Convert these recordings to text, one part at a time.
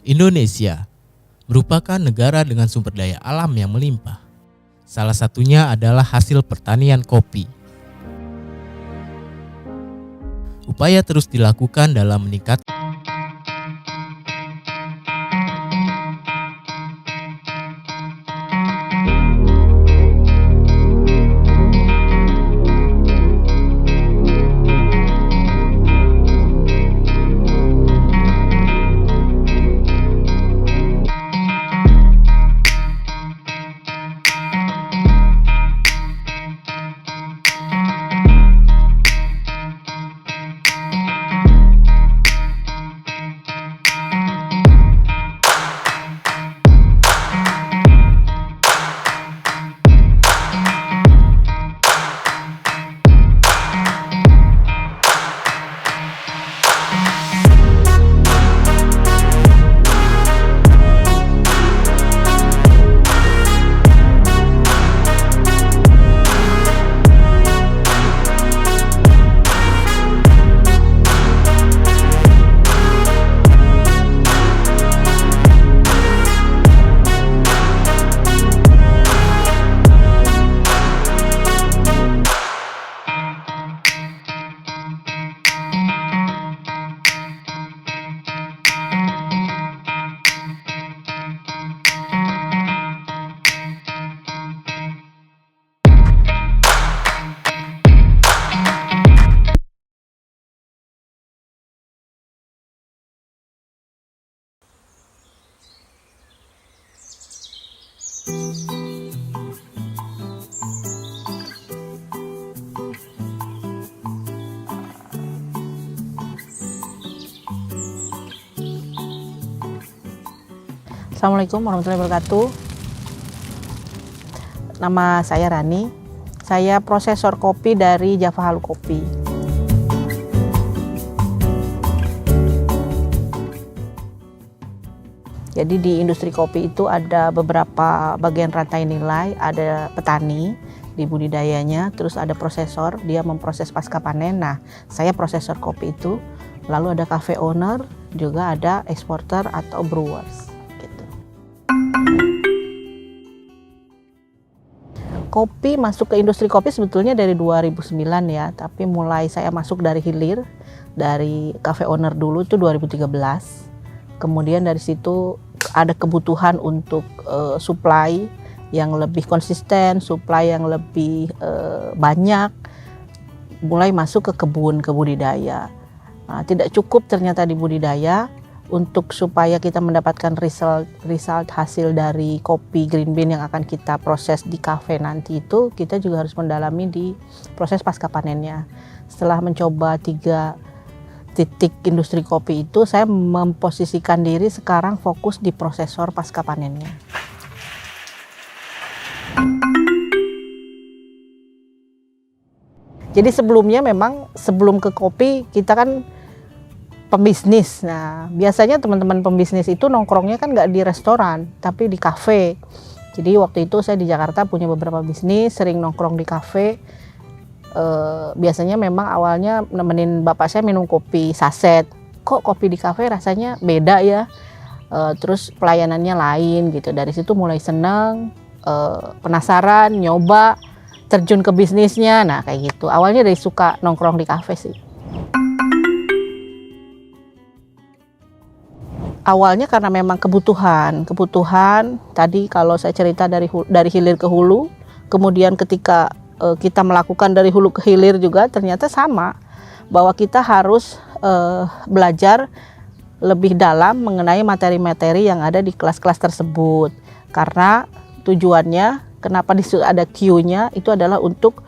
Indonesia merupakan negara dengan sumber daya alam yang melimpah. Salah satunya adalah hasil pertanian kopi. Upaya terus dilakukan dalam meningkatkan Assalamualaikum warahmatullahi wabarakatuh. Nama saya Rani. Saya prosesor kopi dari Java Halu Kopi. Jadi di industri kopi itu ada beberapa bagian rantai nilai, ada petani di budidayanya, terus ada prosesor, dia memproses pasca panen. Nah, saya prosesor kopi itu. Lalu ada cafe owner, juga ada eksporter atau brewers. Kopi masuk ke industri kopi sebetulnya dari 2009 ya, tapi mulai saya masuk dari hilir, dari cafe owner dulu itu 2013. Kemudian dari situ ada kebutuhan untuk supply yang lebih konsisten, supply yang lebih banyak, mulai masuk ke kebun, ke budidaya. Nah, tidak cukup ternyata di budidaya. Untuk supaya kita mendapatkan result hasil dari kopi green bean yang akan kita proses di kafe nanti itu, kita juga harus mendalami di proses pasca panennya. Setelah mencoba 3 titik industri kopi itu, saya memposisikan diri sekarang fokus di prosesor pasca panennya. Jadi sebelumnya memang sebelum ke kopi kita kan pembisnis. Nah, biasanya teman-teman pembisnis itu nongkrongnya kan nggak di restoran, tapi di kafe. Jadi waktu itu saya di Jakarta punya beberapa bisnis, sering nongkrong di kafe. Biasanya memang awalnya nemenin bapak saya minum kopi saset. Kok kopi di kafe rasanya beda ya? Terus pelayanannya lain gitu. Dari situ mulai seneng, penasaran, nyoba, terjun ke bisnisnya. Nah kayak gitu. Awalnya dari suka nongkrong di kafe sih. Awalnya karena memang kebutuhan tadi kalau saya cerita dari hilir ke hulu, kemudian ketika kita melakukan dari hulu ke hilir juga ternyata sama, bahwa kita harus belajar lebih dalam mengenai materi-materi yang ada di kelas-kelas tersebut, karena tujuannya kenapa ada Q-nya itu adalah untuk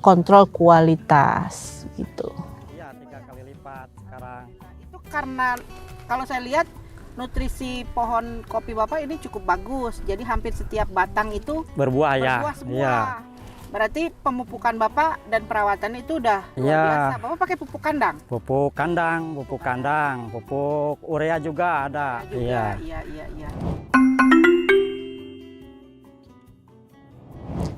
kontrol kualitas gitu. Iya, 3 kali lipat sekarang. Itu karena kalau saya lihat nutrisi pohon kopi Bapak ini cukup bagus. Jadi hampir setiap batang itu Berbuah ya. semua. Iya. Berarti pemupukan Bapak dan perawatan itu udah luar biasa. Bapak pakai pupuk kandang? Pupuk kandang, pupuk urea juga ada. Iya. Iya.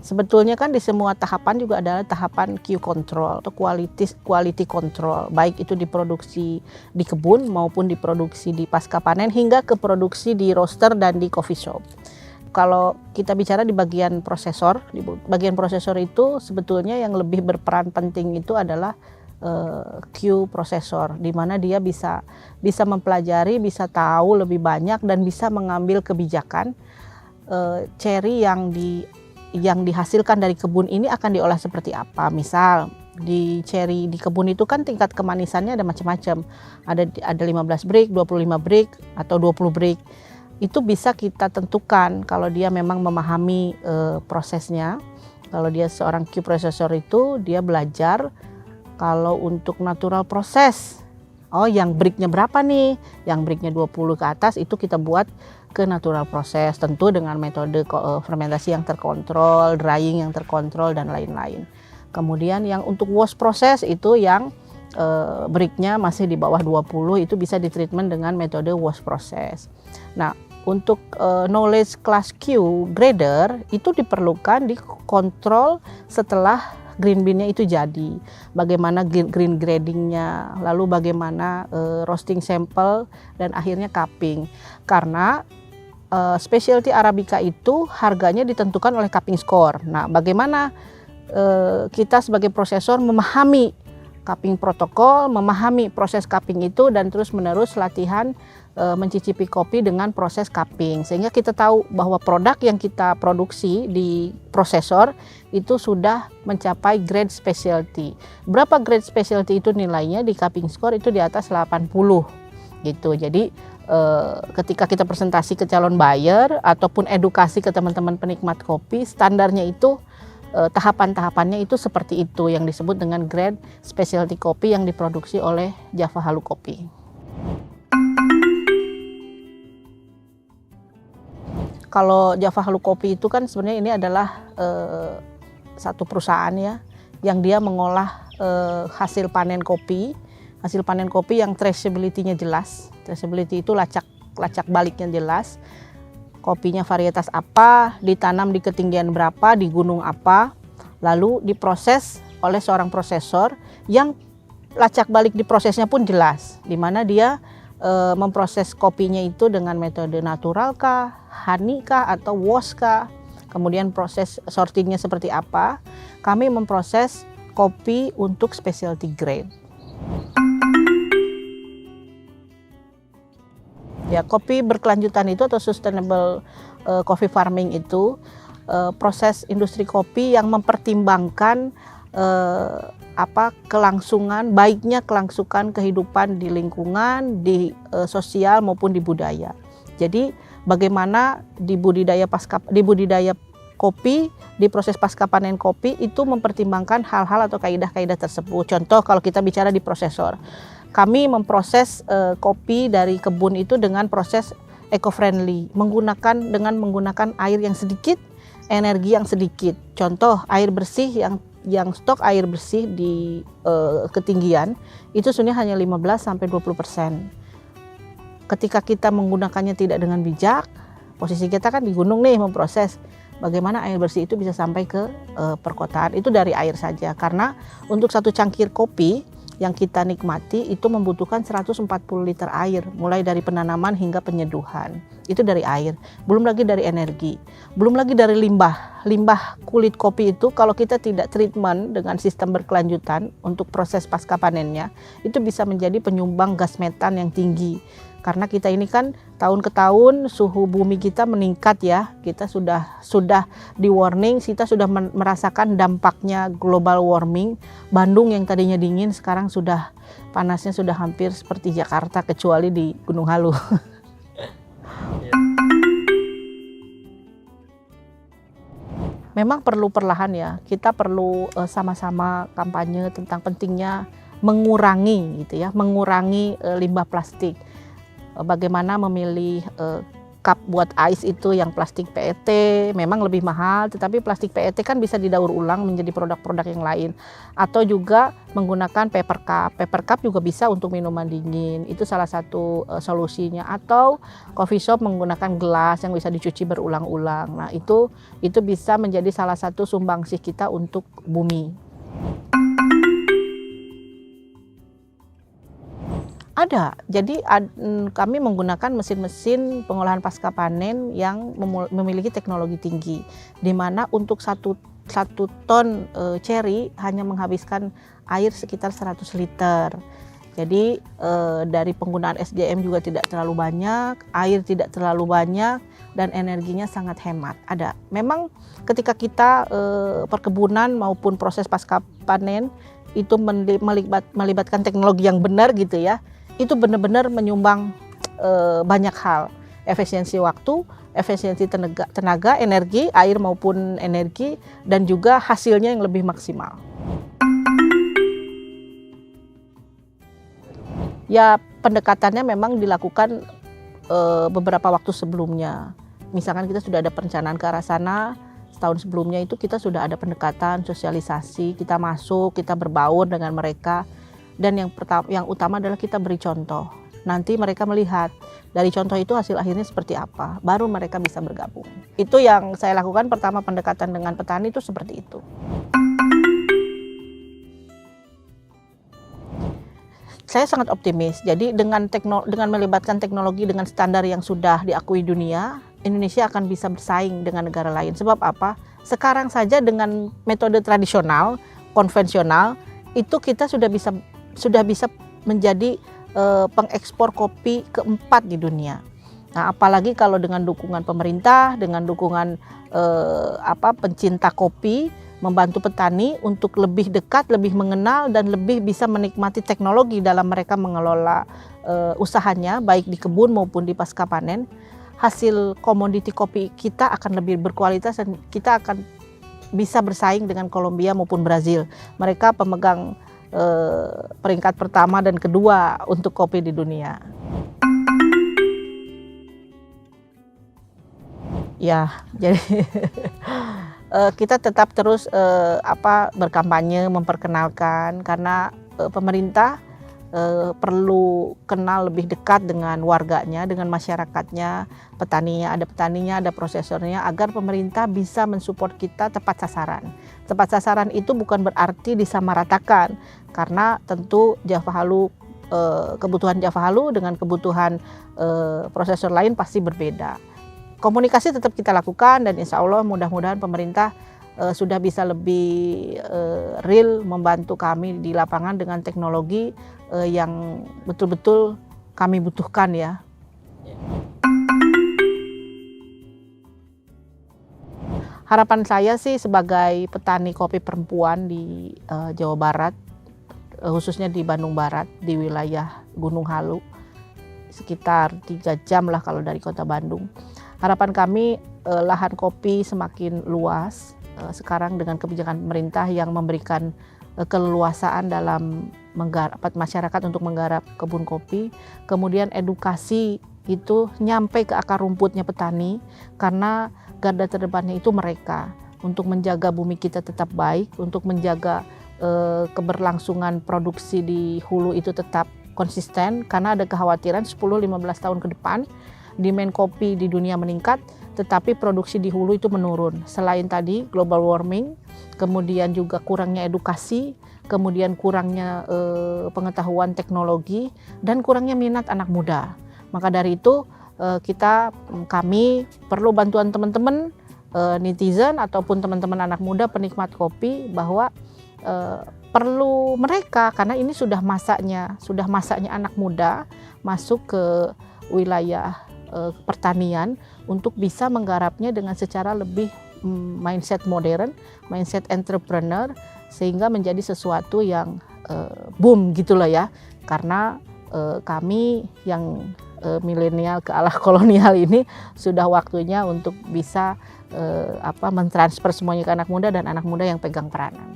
Sebetulnya kan di semua tahapan juga adalah tahapan Q control atau quality control, baik itu diproduksi di kebun maupun diproduksi di pasca panen hingga ke produksi di roaster dan di coffee shop. Kalau kita bicara di bagian prosesor itu sebetulnya yang lebih berperan penting itu adalah Q prosesor, di mana dia bisa mempelajari, bisa tahu lebih banyak dan bisa mengambil kebijakan cherry yang dihasilkan dari kebun ini akan diolah seperti apa. Misal di cherry di kebun itu kan tingkat kemanisannya ada macam-macam. Ada 15 brick, 25 brick atau 20 brick. Itu bisa kita tentukan kalau dia memang memahami prosesnya. Kalau dia seorang Q processor itu dia belajar kalau untuk natural proses. Oh, yang bricknya berapa nih? Yang bricknya 20 ke atas itu kita buat ke natural proses, tentu dengan metode fermentasi yang terkontrol, drying yang terkontrol dan lain-lain. Kemudian yang untuk wash proses itu yang bricknya masih di bawah 20 itu bisa ditreatment dengan metode wash proses. Nah, untuk knowledge class Q grader itu diperlukan dikontrol setelah green bean-nya itu jadi. Bagaimana green grading-nya, lalu bagaimana roasting sample dan akhirnya cupping. Karena specialty Arabica itu harganya ditentukan oleh cupping score. Nah, bagaimana kita sebagai prosesor memahami cupping protokol, memahami proses cupping itu dan terus-menerus latihan mencicipi kopi dengan proses cupping. Sehingga kita tahu bahwa produk yang kita produksi di prosesor itu sudah mencapai grade specialty. Berapa grade specialty itu nilainya di cupping score itu di atas 80 gitu. Jadi ketika kita presentasi ke calon buyer ataupun edukasi ke teman-teman penikmat kopi, standarnya itu tahapan-tahapannya itu seperti itu yang disebut dengan grade specialty kopi yang diproduksi oleh Java Halu Kopi. Kalau Java Halu Kopi itu kan sebenarnya ini adalah satu perusahaan ya yang dia mengolah hasil panen kopi yang traceability-nya jelas. Traceability itu lacak baliknya jelas. Kopinya varietas apa, ditanam di ketinggian berapa, di gunung apa, lalu diproses oleh seorang prosesor yang lacak balik di prosesnya pun jelas, di mana dia memproses kopinya itu dengan metode natural kah, honey kah, atau wash kah, kemudian proses sortingnya seperti apa. Kami memproses kopi untuk specialty grade. Ya, kopi berkelanjutan itu atau sustainable coffee farming itu proses industri kopi yang mempertimbangkan baiknya kelangsungan kehidupan di lingkungan, di sosial maupun di budaya. Jadi bagaimana di budidaya kopi, di proses pasca panen kopi itu mempertimbangkan hal-hal atau kaidah-kaidah tersebut. Contoh kalau kita bicara di prosesor, kami memproses kopi dari kebun itu dengan proses eco-friendly, dengan menggunakan air yang sedikit, energi yang sedikit. Contoh air bersih yang stok air bersih di ketinggian itu sebenarnya hanya 15-20%. Ketika kita menggunakannya tidak dengan bijak, posisi kita kan di gunung nih memproses. Bagaimana air bersih itu bisa sampai ke perkotaan, itu dari air saja. Karena untuk satu cangkir kopi yang kita nikmati itu membutuhkan 140 liter air, mulai dari penanaman hingga penyeduhan. Itu dari air, belum lagi dari energi, belum lagi dari limbah kulit kopi itu. Kalau kita tidak treatment dengan sistem berkelanjutan untuk proses pasca panennya, itu bisa menjadi penyumbang gas metan yang tinggi. Karena kita ini kan tahun ke tahun suhu bumi kita meningkat ya. Kita sudah di warning, kita sudah merasakan dampaknya global warming. Bandung yang tadinya dingin sekarang sudah panasnya sudah hampir seperti Jakarta kecuali di Gunung Halu. Memang perlu perlahan ya. Kita perlu sama-sama kampanye tentang pentingnya mengurangi limbah plastik. Bagaimana memilih cup buat ais itu yang plastik PET memang lebih mahal, tetapi plastik PET kan bisa didaur ulang menjadi produk-produk yang lain. Atau juga menggunakan paper cup. Paper cup juga bisa untuk minuman dingin. Itu salah satu solusinya. Atau coffee shop menggunakan gelas yang bisa dicuci berulang-ulang. Nah, itu bisa menjadi salah satu sumbangsih kita untuk bumi. Ada, jadi kami menggunakan mesin-mesin pengolahan pasca panen yang memiliki teknologi tinggi, di mana untuk satu ton ceri hanya menghabiskan air sekitar 100 liter. Jadi dari penggunaan SDM juga tidak terlalu banyak, air tidak terlalu banyak, dan energinya sangat hemat. Ada, memang ketika kita perkebunan maupun proses pasca panen itu melibatkan teknologi yang benar gitu ya, itu benar-benar menyumbang banyak hal, efisiensi waktu, efisiensi tenaga, energi, air maupun energi, dan juga hasilnya yang lebih maksimal. Ya, pendekatannya memang dilakukan beberapa waktu sebelumnya. Misalkan kita sudah ada perencanaan ke arah sana, setahun sebelumnya itu kita sudah ada pendekatan, sosialisasi, kita masuk, kita berbaur dengan mereka. Dan yang utama adalah kita beri contoh. Nanti mereka melihat dari contoh itu hasil akhirnya seperti apa, baru mereka bisa bergabung. Itu yang saya lakukan pertama, pendekatan dengan petani itu seperti itu. Saya sangat optimis. Jadi dengan melibatkan teknologi dengan standar yang sudah diakui dunia, Indonesia akan bisa bersaing dengan negara lain. Sebab apa? Sekarang saja dengan metode tradisional, konvensional, itu kita sudah bisa menjadi pengekspor kopi keempat di dunia. Nah, apalagi kalau dengan dukungan pemerintah, dengan dukungan pencinta kopi, membantu petani untuk lebih dekat, lebih mengenal, dan lebih bisa menikmati teknologi dalam mereka mengelola usahanya, baik di kebun maupun di pasca panen. Hasil komoditi kopi kita akan lebih berkualitas dan kita akan bisa bersaing dengan Kolombia maupun Brazil. Mereka pemegang peringkat pertama dan kedua untuk kopi di dunia. Ya, jadi kita tetap terus berkampanye, memperkenalkan, karena pemerintah perlu kenal lebih dekat dengan warganya, dengan masyarakatnya, petaninya, ada prosesornya, agar pemerintah bisa mensupport kita tepat sasaran. Tepat sasaran itu bukan berarti disamaratakan, karena tentu kebutuhan Java Halu dengan kebutuhan prosesor lain pasti berbeda. Komunikasi tetap kita lakukan, dan insya Allah mudah-mudahan pemerintah sudah bisa lebih real membantu kami di lapangan dengan teknologi yang betul-betul kami butuhkan ya. Harapan saya sih sebagai petani kopi perempuan di Jawa Barat, khususnya di Bandung Barat, di wilayah Gunung Halu, sekitar 3 jam lah kalau dari kota Bandung. Harapan kami lahan kopi semakin luas sekarang dengan kebijakan pemerintah yang memberikan keleluasaan dalam menggarap masyarakat untuk menggarap kebun kopi. Kemudian edukasi itu nyampe ke akar rumputnya petani, karena garda terdepannya itu mereka, untuk menjaga bumi kita tetap baik, untuk menjaga keberlangsungan produksi di hulu itu tetap konsisten, karena ada kekhawatiran 10-15 tahun ke depan demand kopi di dunia meningkat, tetapi produksi di hulu itu menurun. Selain tadi global warming, kemudian juga kurangnya edukasi, kemudian kurangnya pengetahuan teknologi, dan kurangnya minat anak muda. Maka dari itu kami perlu bantuan teman-teman netizen ataupun teman-teman anak muda penikmat kopi, bahwa perlu mereka, karena ini sudah masaknya anak muda masuk ke wilayah pertanian untuk bisa menggarapnya dengan secara lebih mindset modern, mindset entrepreneur, sehingga menjadi sesuatu yang boom gitu loh ya. Karena kami yang milenial ke arah kolonial ini sudah waktunya untuk bisa mentransfer semuanya ke anak muda, dan anak muda yang pegang peranan.